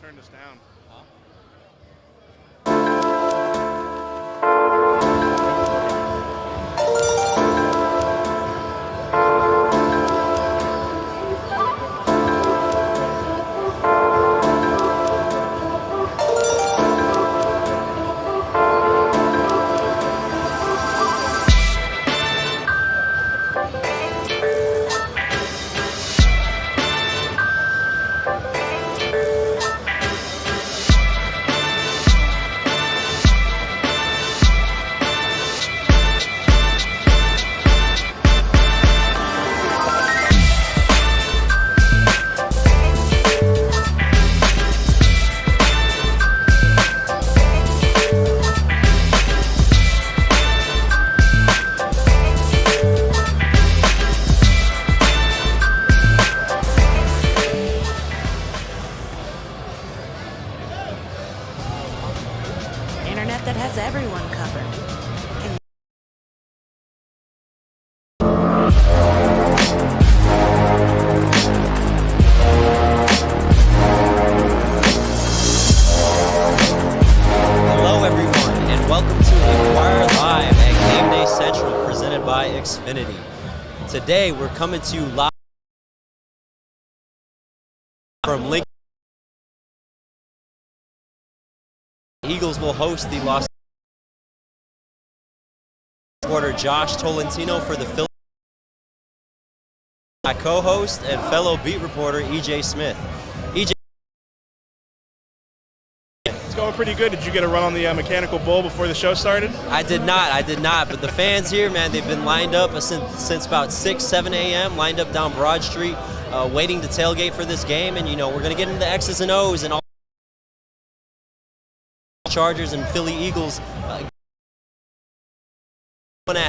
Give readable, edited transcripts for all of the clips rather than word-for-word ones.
turn this down. Internet that has everyone covered. Hello everyone, and welcome to Inquirer Live at Gameday Central, presented by Xfinity. Today we're coming to you live from Lincoln. Eagles will host the Los Angeles reporter Josh Tolentino for the Phillies. My co-host and fellow beat reporter EJ Smith. EJ, It's going pretty good. Did you get a run on the mechanical bull before the show started? I did not. But the fans here, man, they've been lined up since about 6, 7 a.m., lined up down Broad Street, waiting to tailgate for this game. And, you know, we're going to get into the X's and O's and all Chargers and Philly Eagles at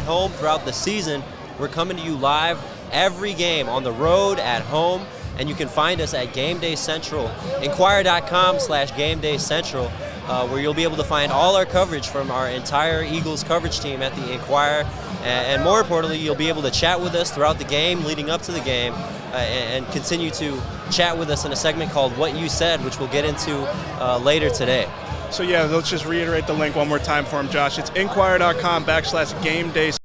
home throughout the season. We're coming to you live every game on the road, at home, and you can find us at Gameday Central, Inquirer.com/Gameday Central, where you'll be able to find all our coverage from our entire Eagles coverage team at the Inquirer, and more importantly, you'll be able to chat with us throughout the game, leading up to the game, and continue to chat with us in a segment called What You Said, which we'll get into later today. So yeah, let's just reiterate the link one more time for him, Josh. It's Inquirer.com/Gameday.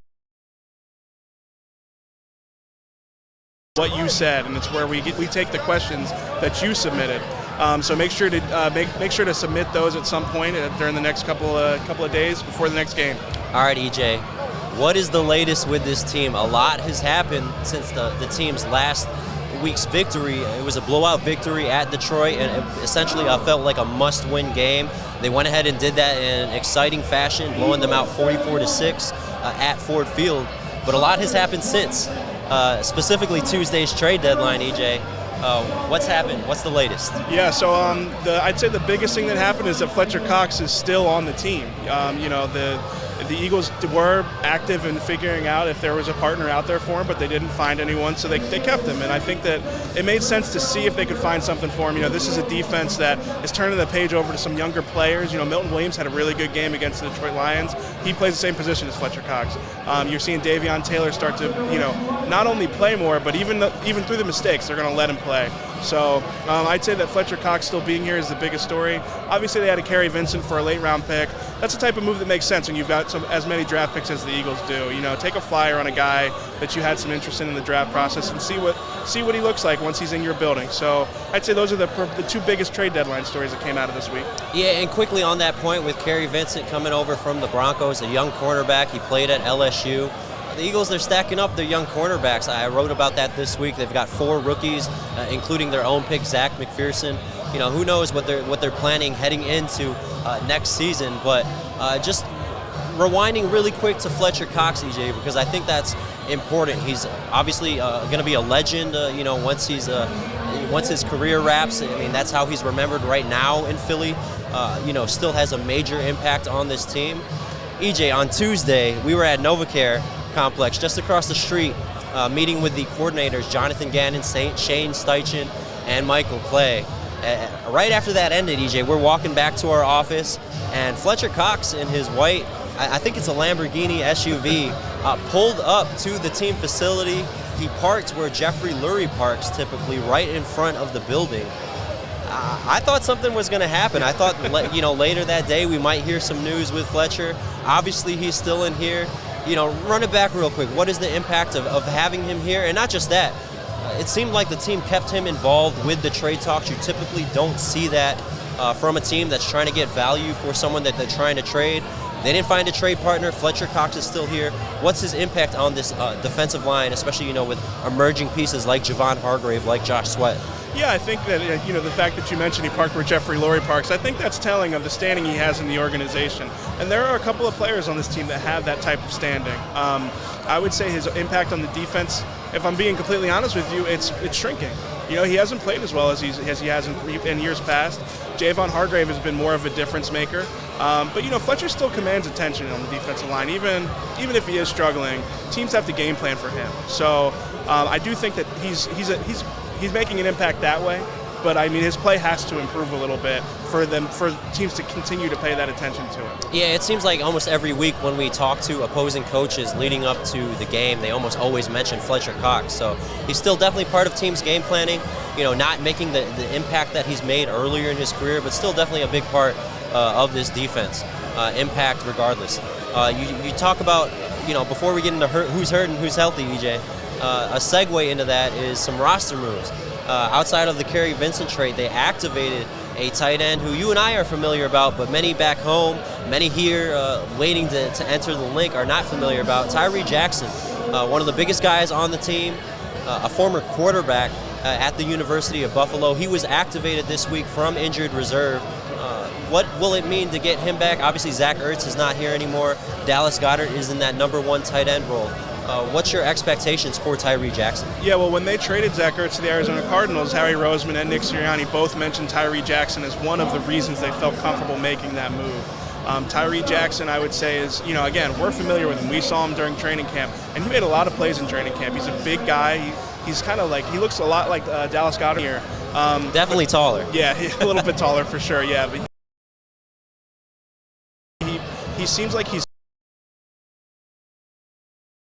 What you said, and it's where we take the questions that you submitted. So make sure to submit those at some point during the next couple of days before the next game. All right, EJ, what is the latest with this team? A lot has happened since the team's last week's victory. It was a blowout victory at Detroit, and it essentially felt like a must-win game. They went ahead and did that in exciting fashion, blowing them out 44-6 at Ford Field. But a lot has happened since, specifically Tuesday's trade deadline, EJ. What's happened? What's the latest? Yeah, so I'd say the biggest thing that happened is that Fletcher Cox is still on the team. The Eagles were active in figuring out if there was a partner out there for him, but they didn't find anyone, so they kept him. And I think that it made sense to see if they could find something for him. You know, this is a defense that is turning the page over to some younger players. You know, Milton Williams had a really good game against the Detroit Lions. He plays the same position as Fletcher Cox. You're seeing Davion Taylor start to, not only play more, but even through the mistakes, they're going to let him play. So I'd say that Fletcher Cox still being here is the biggest story. Obviously, they had to carry Vincent for a late-round pick. That's the type of move that makes sense when you've got as many draft picks as the Eagles do. You know, take a flyer on a guy that you had some interest in the draft process and see what he looks like once he's in your building. So I'd say those are the two biggest trade deadline stories that came out of this week. Yeah, and quickly on that point with Kerry Vincent coming over from the Broncos, a young cornerback. He played at LSU. The Eagles, they're stacking up their young cornerbacks. I wrote about that this week. They've got 4 rookies, including their own pick, Zach McPherson. You know, who knows what they're planning heading into next season. But just rewinding really quick to Fletcher Cox, EJ, because I think that's important. He's obviously going to be a legend. Once his career wraps. I mean, that's how he's remembered right now in Philly. Still has a major impact on this team. EJ, on Tuesday, we were at NovaCare Complex just across the street, meeting with the coordinators, Jonathan Gannon, Shane Steichen, and Michael Clay. Right after that ended, EJ, we're walking back to our office, and Fletcher Cox in his white, I think it's a Lamborghini SUV, pulled up to the team facility. He parked where Jeffrey Lurie parks typically, right in front of the building. I thought something was going to happen. I thought, later that day we might hear some news with Fletcher. Obviously, he's still in here. Run it back real quick. What is the impact of having him here? And not just that. It seemed like the team kept him involved with the trade talks. You typically don't see that from a team that's trying to get value for someone that they're trying to trade. They didn't find a trade partner. Fletcher Cox is still here. What's his impact on this defensive line, especially, with emerging pieces like Javon Hargrave, like Josh Sweat? Yeah, I think that, the fact that you mentioned he parked where Jeffrey Lurie parks, I think that's telling of the standing he has in the organization. And there are a couple of players on this team that have that type of standing. I would say his impact on the defense, if I'm being completely honest with you, it's shrinking. He hasn't played as well as he has in years past. Javon Hargrave has been more of a difference maker. But Fletcher still commands attention on the defensive line. Even if he is struggling, teams have to game plan for him. So I do think that he's making an impact that way. But his play has to improve a little bit for teams to continue to pay that attention to it. Yeah, it seems like almost every week when we talk to opposing coaches leading up to the game, they almost always mention Fletcher Cox. So he's still definitely part of teams' game planning. Not making the impact that he's made earlier in his career, but still definitely a big part of this defense. Impact regardless. You talk about, before we get into who's hurt and who's healthy, EJ, a segue into that is some roster moves. Outside of the Kerry Vincent trade, they activated a tight end who you and I are familiar about, but many back home, many here waiting to enter the link are not familiar about. Tyree Jackson, one of the biggest guys on the team, a former quarterback at the University of Buffalo. He was activated this week from injured reserve. What will it mean to get him back? Obviously, Zach Ertz is not here anymore. Dallas Goedert is in that number one tight end role. What's your expectations for Tyree Jackson? Yeah, well, when they traded Zach Ertz to the Arizona Cardinals, Harry Roseman and Nick Sirianni both mentioned Tyree Jackson as one of the reasons they felt comfortable making that move. Tyree Jackson, I would say, is, again, we're familiar with him. We saw him during training camp, and he made a lot of plays in training camp. He's a big guy. He's kind of he looks a lot like Dallas Goedert here. Definitely taller. Yeah, a little bit taller for sure, yeah. But he seems like he's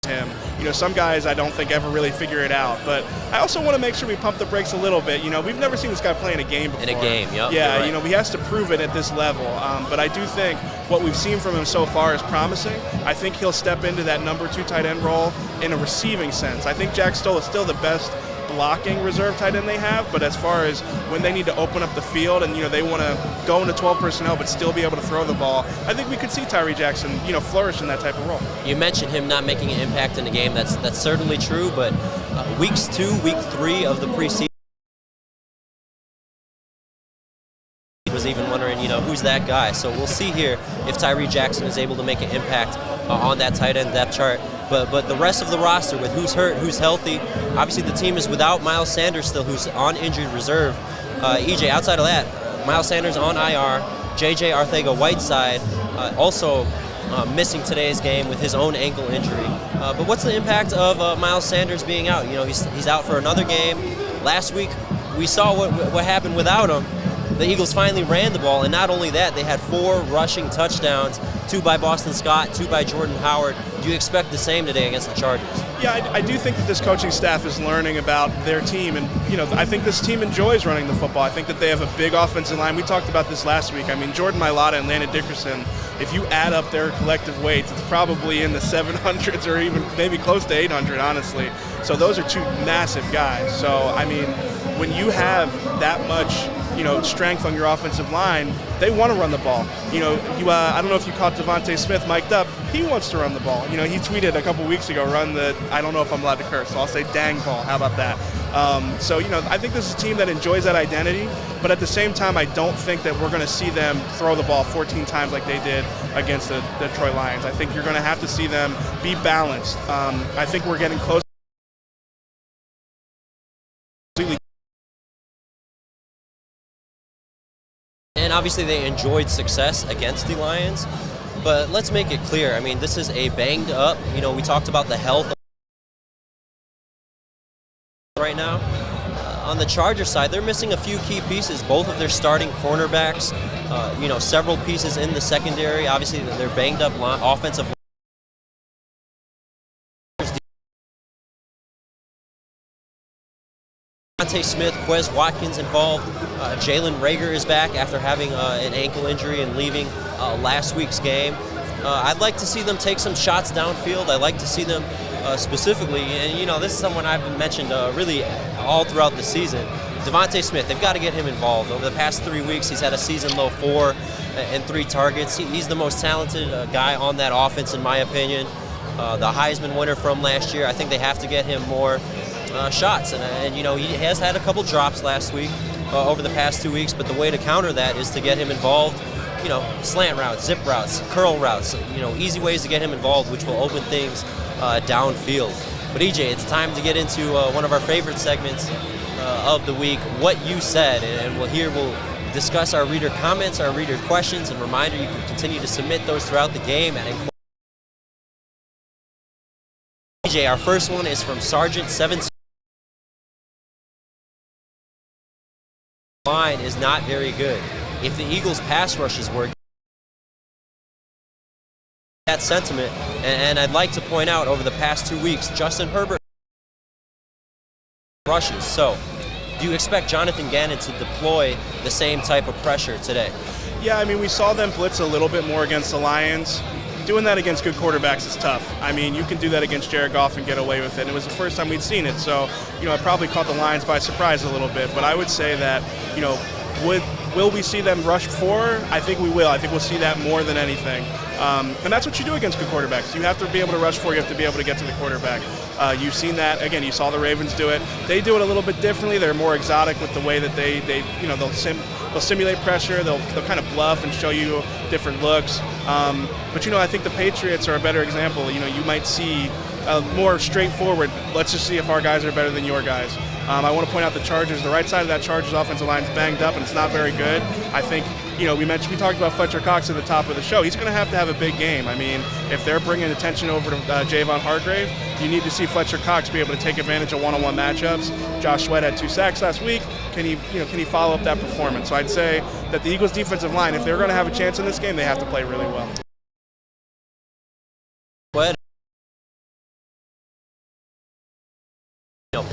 him. Some guys I don't think ever really figure it out. But I also want to make sure we pump the brakes a little bit. We've never seen this guy play in a game before. In a game, yep. Yeah, right. He has to prove it at this level. But I do think what we've seen from him so far is promising. I think he'll step into that number 2 tight end role in a receiving sense. I think Jack Stoll is still the best blocking reserve tight end they have, but as far as when they need to open up the field and they want to go into 12 personnel but still be able to throw the ball, I think we could see Tyree Jackson flourish in that type of role. You mentioned him not making an impact in the game. That's certainly true, but week 3 of the preseason was even wondering who's that guy. So we'll see here if Tyree Jackson is able to make an impact on that tight end depth chart. But the rest of the roster, with who's hurt, who's healthy, obviously the team is without Miles Sanders still, who's on injured reserve. EJ, outside of that, Miles Sanders on IR, JJ Arcega-Whiteside also missing today's game with his own ankle injury. But what's the impact of Miles Sanders being out? He's out for another game. Last week we saw what happened without him. The Eagles finally ran the ball, and not only that, they had 4 rushing touchdowns, 2 by Boston Scott, 2 by Jordan Howard. Do you expect the same today against the Chargers? Yeah, I do think that this coaching staff is learning about their team, and I think this team enjoys running the football. I think that they have a big offensive line. We talked about this last week. Jordan Mailata and Landon Dickerson, if you add up their collective weights, it's probably in the 700s or even maybe close to 800, honestly. So those are 2 massive guys. So, when you have that much strength on your offensive line, they want to run the ball. I don't know if you caught Devontae Smith mic'd up. He wants to run the ball. He tweeted a couple weeks ago, I don't know if I'm allowed to curse, so I'll say dang ball. How about that? I think this is a team that enjoys that identity, but at the same time, I don't think that we're going to see them throw the ball 14 times like they did against the Detroit Lions. I think you're going to have to see them be balanced. I think we're getting close. And obviously they enjoyed success against the Lions, but let's make it clear. This is a banged up, we talked about the health right now. On the Chargers side, they're missing a few key pieces, both of their starting cornerbacks, several pieces in the secondary. Obviously they're banged up offensive line. Devontae Smith, Quez Watkins involved. Jalen Rager is back after having an ankle injury and leaving last week's game. I'd like to see them take some shots downfield. I'd like to see them specifically, and this is someone I've mentioned really all throughout the season. Devontae Smith, they've got to get him involved. Over the past 3 weeks, he's had a season-low 4 and 3 targets. He's the most talented guy on that offense, in my opinion. The Heisman winner from last year. I think they have to get him more shots, and he has had a couple drops last week over the past 2 weeks. But the way to counter that is to get him involved. Slant routes, zip routes, curl routes. Easy ways to get him involved, which will open things downfield. But EJ, it's time to get into one of our favorite segments of the week, What You Said, and we'll discuss our reader comments, our reader questions, and reminder you can continue to submit those throughout the game at EJ. Our first one is from Sergeant 17. Line is not very good. If the Eagles' pass rushes were that sentiment, and I'd like to point out over the past 2 weeks, Justin Herbert rushes. So, do you expect Jonathan Gannon to deploy the same type of pressure today? Yeah, I mean, we saw them blitz a little bit more against the Lions. Doing that against good quarterbacks is tough. I mean, you can do that against Jared Goff and get away with it. It was the first time we'd seen it, so, it probably caught the Lions by surprise a little bit. But I would say that, will we see them rush 4? I think we will. I think we'll see that more than anything. And that's what you do against good quarterbacks. You have to be able to rush 4. You have to be able to get to the quarterback. You've seen that. Again, you saw the Ravens do it. They do it a little bit differently. They're more exotic with the way that they'll simulate pressure. They'll kind of bluff and show you different looks. But I think the Patriots are a better example. You might see more straightforward. Let's just see if our guys are better than your guys. I want to point out the Chargers. The right side of that Chargers offensive line is banged up and it's not very good. I think, we talked about Fletcher Cox at the top of the show. He's going to have a big game. I mean, if they're bringing attention over to Javon Hargrave, you need to see Fletcher Cox be able to take advantage of one-on-one matchups. Josh Sweat had 2 sacks last week. Can he follow up that performance? So I'd say that the Eagles' defensive line, if they're going to have a chance in this game, they have to play really well.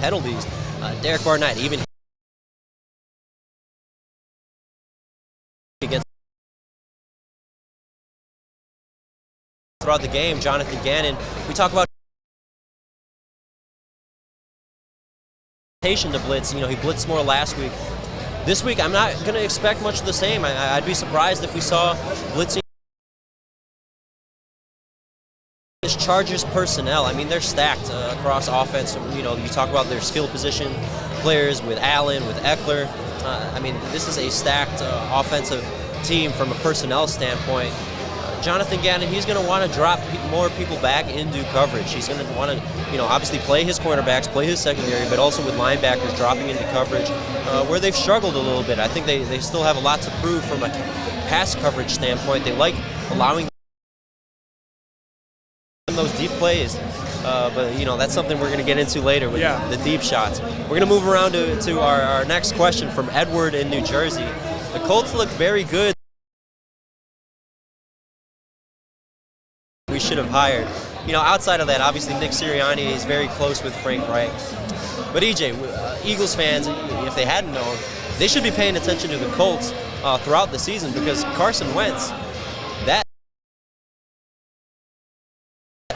Penalties. Derek Barnett even against throughout the game. Jonathan Gannon. We talk about to blitz. He blitzed more last week. This week, I'm not going to expect much of the same. I'd be surprised if we saw blitzing. Chargers personnel, I mean, they're stacked across offense. You talk about their skill position players with Allen, with Eckler. I mean, this is a stacked offensive team from a personnel standpoint. Jonathan Gannon, he's going to want to drop more people back into coverage. He's going to want to, obviously play his cornerbacks, play his secondary, but also with linebackers dropping into coverage where they've struggled a little bit. I think they still have a lot to prove from a pass coverage standpoint. They like allowing those deep plays, but that's something we're going to get into later with the deep shots. We're going to move around to our next question from Edward in New Jersey. The Colts look very good. We should have hired. Outside of that, obviously Nick Sirianni is very close with Frank Reich. But EJ, Eagles fans, if they hadn't known, they should be paying attention to the Colts throughout the season because Carson Wentz,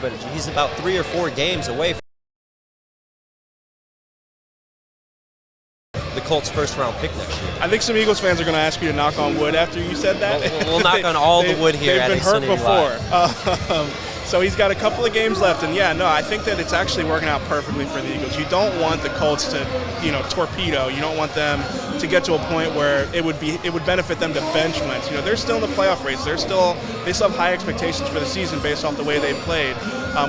but he's about 3 or 4 games away from the Colts' first-round pick next year. I think some Eagles fans are going to ask you to knock on wood after you said that. We'll knock on all the wood here. They've been hurt before. So he's got a couple of games left, and I think that it's actually working out perfectly for the Eagles. You don't want the Colts to, torpedo. You don't want them to get to a point where it would benefit them to bench Wentz. They're still in the playoff race. They still have high expectations for the season based off the way they've played,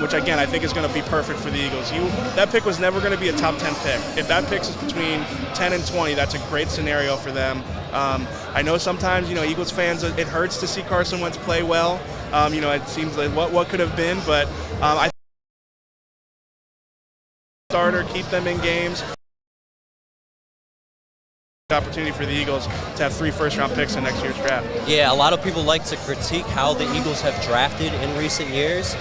which again I think is going to be perfect for the Eagles. That pick was never going to be a top 10 pick. If that pick is between 10 and 20, that's a great scenario for them. I know sometimes Eagles fans, it hurts to see Carson Wentz play well. It seems like what could have been, but I starter, keep them in games. opportunity for the Eagles to have 3 first-round picks in next year's draft. Yeah, a lot of people like to critique how the Eagles have drafted in recent years.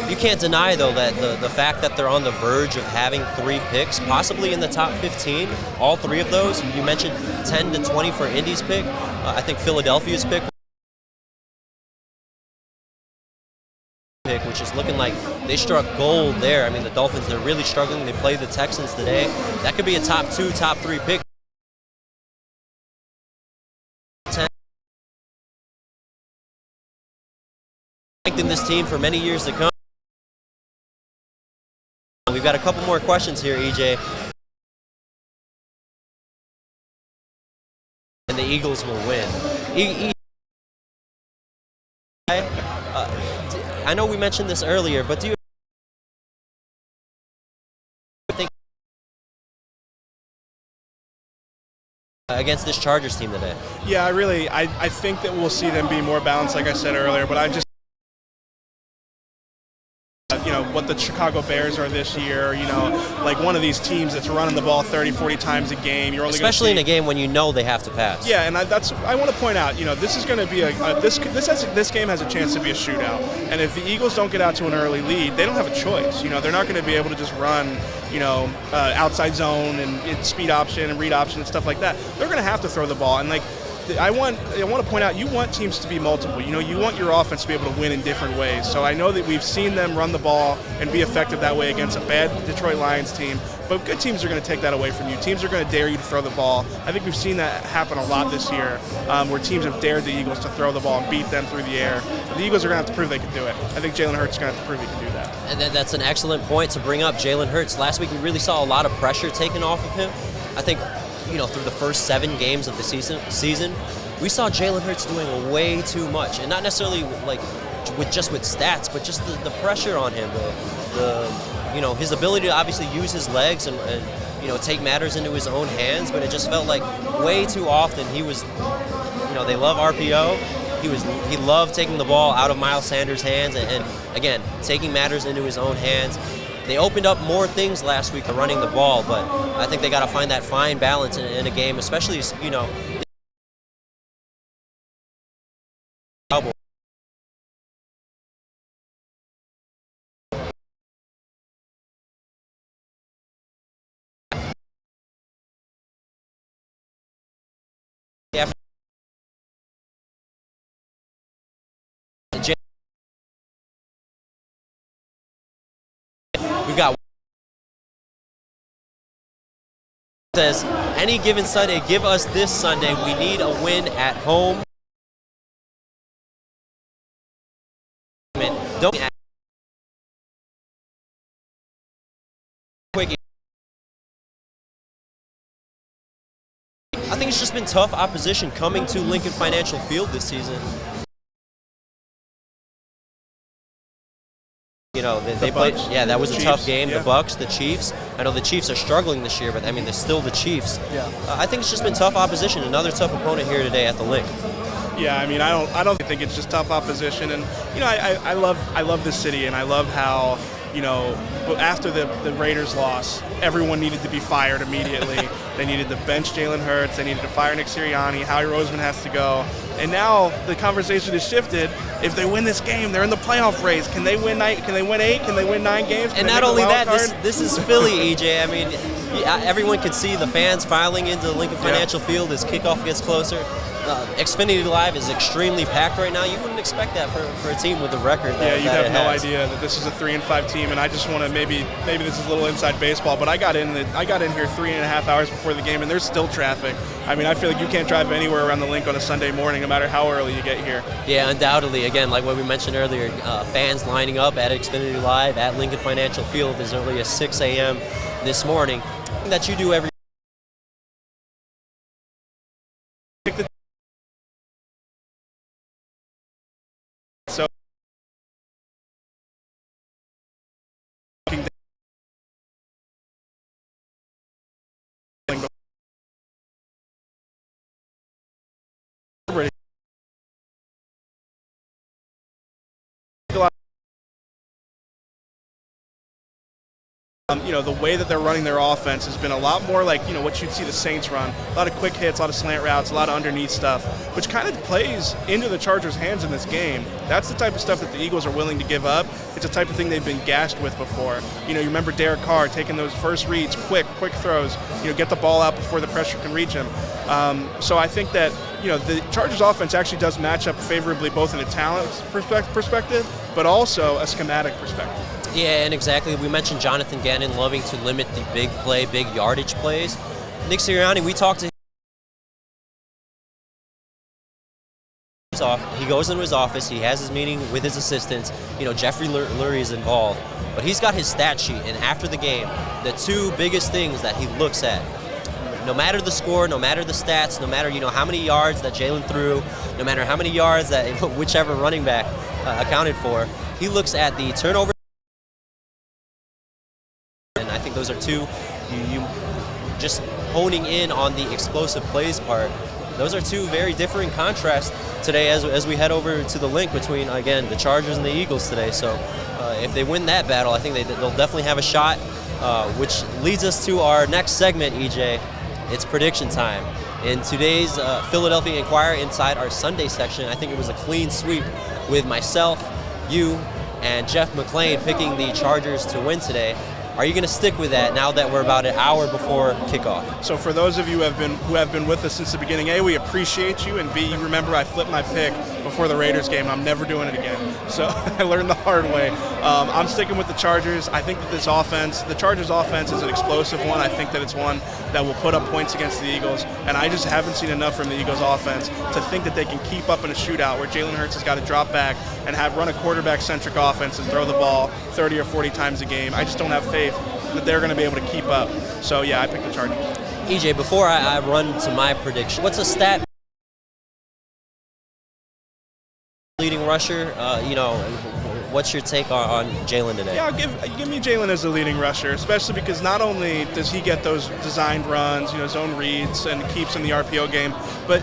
You can't deny, though, that the fact that they're on the verge of having 3 picks, possibly in the top 15, all 3 of those. You mentioned 10 to 20 for Indy's pick. I think Philadelphia's pick, which is looking like they struck gold there. I mean, the Dolphins, they're really struggling. They play the Texans today. That could be a top 2, top 3 pick. In this team for many years to come. We've got a couple more questions here, EJ. And the Eagles will win. I know we mentioned this earlier, but do you think against this Chargers team today? Yeah, I think that we'll see them be more balanced, like I said earlier, but I just what the Chicago Bears are this year, like one of these teams that's running the ball 30, 40 times a game. You're only especially in a game when you know they have to pass. Yeah, and I want to point out, this is going to be this game has a chance to be a shootout. And if the Eagles don't get out to an early lead, they don't have a choice. They're not going to be able to just run, outside zone and speed option and read option and stuff like that. They're going to have to throw the ball. And I want to point out, you want teams to be multiple. You want your offense to be able to win in different ways. So I know that we've seen them run the ball and be effective that way against a bad Detroit Lions team, but good teams are going to take that away from you. Teams are going to dare you to throw the ball. I think we've seen that happen a lot this year, where teams have dared the Eagles to throw the ball and beat them through the air. The Eagles are going to have to prove they can do it. I think Jalen Hurts is going to have to prove he can do that. And that's an excellent point to bring up, Jalen Hurts. Last week we really saw a lot of pressure taken off of him. I think through the first 7 games of the season, we saw Jalen Hurts doing way too much, and not necessarily with stats, but just the pressure on him, his ability to obviously use his legs and take matters into his own hands. But it just felt like way too often he was, they love RPO. He loved taking the ball out of Miles Sanders' hands and again taking matters into his own hands. They opened up more things last week than running the ball, but I think they got to find that fine balance in a game, especially we've got says any given Sunday, give us this Sunday. We need a win at home. Don't quick. I think it's just been tough opposition coming to Lincoln Financial Field this season. They played. Yeah, that was a tough game. Yeah. The Bucs, the Chiefs. I know the Chiefs are struggling this year, but I mean they're still the Chiefs. Yeah. I think it's just been tough opposition. Another tough opponent here today at the Link. Yeah, I mean I don't think it's just tough opposition, and I love this city, and I love how after the Raiders loss, everyone needed to be fired immediately. They needed to bench Jalen Hurts. They needed to fire Nick Sirianni. Howie Roseman has to go. And now the conversation has shifted. If they win this game, they're in the playoff race. Can they win 8? Can they win 9 games? And not only that, this is Philly, EJ. I mean, everyone could see the fans filing into Lincoln Financial Field as kickoff gets closer. Xfinity Live is extremely packed right now. You wouldn't expect that for a team with the record that you'd have no has. idea that this is a 3-5 team, and I just want to maybe this is a little inside baseball, but I got in here 3.5 hours before the game, and there's still traffic. I mean, I feel like you can't drive anywhere around the Link on a Sunday morning, no matter how early you get here. Yeah, undoubtedly. Again, like what we mentioned earlier, fans lining up at Xfinity Live at Lincoln Financial Field as early as 6 a.m. this morning. That you do every The way that they're running their offense has been a lot more like, what you'd see the Saints run. A lot of quick hits, a lot of slant routes, a lot of underneath stuff, which kind of plays into the Chargers' hands in this game. That's the type of stuff that the Eagles are willing to give up. It's a type of thing they've been gashed with before. You remember Derek Carr taking those first reads, quick throws, get the ball out before the pressure can reach him. So I think that, the Chargers' offense actually does match up favorably both in a talent perspective, but also a schematic perspective. Yeah, and exactly. We mentioned Jonathan Gannon loving to limit the big play, big yardage plays. Nick Sirianni, we talked to him. He goes into his office. He has his meeting with his assistants. Jeffrey Lurie is involved. But he's got his stat sheet, and after the game, the two biggest things that he looks at, no matter the score, no matter the stats, no matter how many yards that Jalen threw, no matter how many yards that whichever running back accounted for, he looks at the turnover. And I think those are two, you just honing in on the explosive plays part. Those are two very different contrasts today as we head over to the link between, again, the Chargers and the Eagles today. So if they win that battle, I think they'll definitely have a shot, which leads us to our next segment, EJ. It's prediction time. In today's Philadelphia Inquirer, inside our Sunday section, I think it was a clean sweep with myself, you, and Jeff McClain picking the Chargers to win today. Are you going to stick with that now that we're about an hour before kickoff? So for those of you who have been with us since the beginning, A, we appreciate you, and B, you remember I flipped my pick before the Raiders game, and I'm never doing it again. So I learned the hard way. I'm sticking with the Chargers. I think that the Chargers offense is an explosive one. I think that it's one that will put up points against the Eagles, and I just haven't seen enough from the Eagles offense to think that they can keep up in a shootout where Jalen Hurts has got to drop back and run a quarterback-centric offense and throw the ball 30 or 40 times a game. I just don't have faith that they're going to be able to keep up. So, yeah, I picked the Chargers. EJ, before I run to my prediction, what's a stat leading rusher? What's your take on Jalen today? Yeah, give me Jalen as the leading rusher, especially because not only does he get those designed runs, zone reads, and keeps in the RPO game, but,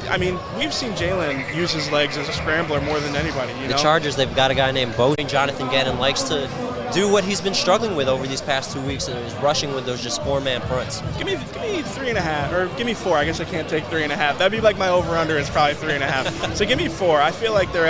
we've seen Jalen use his legs as a scrambler more than anybody. The Chargers, they've got a guy named Bo. Jonathan Gannon likes to do what he's been struggling with over these past 2 weeks, and is rushing with those just four-man fronts. Give me 3.5, or give me 4. I guess I can't take 3.5. That'd be like my over-under is probably 3.5. So give me 4. I feel like they're